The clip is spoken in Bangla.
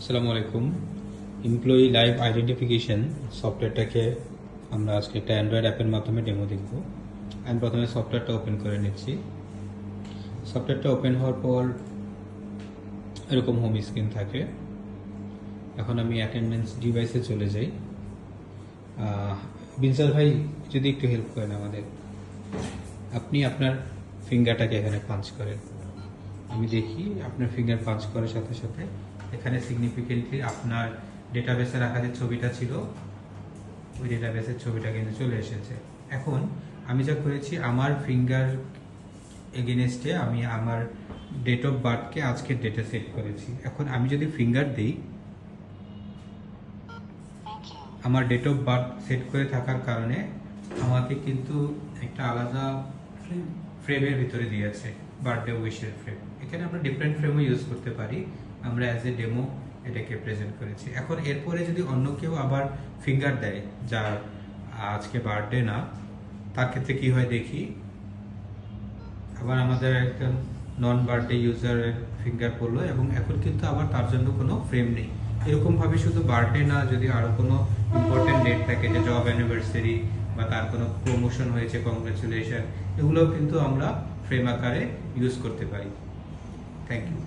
আসসালামু আলাইকুম। এমপ্লয়ি লাইভ আইডেন্টিফিকেশন সফটওয়্যারটাকে আমরা আজকে একটা অ্যান্ড্রয়েড অ্যাপের মাধ্যমে ডেমো দেখব। আমি প্রথমে সফটওয়্যারটা ওপেন করে নিচ্ছি। সফটওয়্যারটা ওপেন হওয়ার পর এরকম হোম স্ক্রিন থাকে। এখন আমি অ্যাটেন্ডেন্স ডিভাইসে চলে যাই। বিনসাল ভাই যদি একটু হেল্প করেন আমাদের, আপনি আপনার ফিঙ্গারটাকে এখানে পাঞ্চ করেন। আমি দেখি আপনার ফিঙ্গার পাঞ্চ করার সাথে সাথে এখানে সিগনিফিকেন্টলি আপনার ডেটাবেসে রাখা যে ছবিটা ছিল ওই ডেটাবেসের ছবিটা কিন্তু চলে এসেছে। এখন আমি যা করেছি, আমার ফিঙ্গার এগেনস্টে আমি আমার ডেট অফ বার্থকে আজকের ডেটে সেট করেছি। এখন আমি যদি ফিঙ্গার দিই, আমার ডেট অফ বার্থ সেট করে থাকার কারণে আমাকে কিন্তু একটা আলাদা ফ্রেমের ভিতরে দিয়েছে, বার্থডে উইশের ফ্রেম। এখানে আমরা ডিফারেন্ট ফ্রেমও ইউজ করতে পারি। আমরা অ্যাজ এ ডেমো এটাকে প্রেজেন্ট করেছি। এখন এরপরে যদি অন্য কেউ আবার ফিঙ্গার দেয় যার আজকে বার্থডে না, তার ক্ষেত্রে কি হয় দেখি। আবার আমাদের একজন নন বার্থডে ইউজারের ফিঙ্গার পড়লো এবং এখন কিন্তু আবার তার জন্য কোনো ফ্রেম নেই। এরকমভাবে শুধু বার্থডে না, যদি আরও কোনো ইম্পর্টেন্ট ডেট থাকে, যে জব অ্যানিভার্সারি বা তার কোনো প্রমোশন হয়েছে, কংগ্রেচুলেশন, এগুলোও কিন্তু আমরা ফ্রেম আকারে ইউজ করতে পারি। Thank you.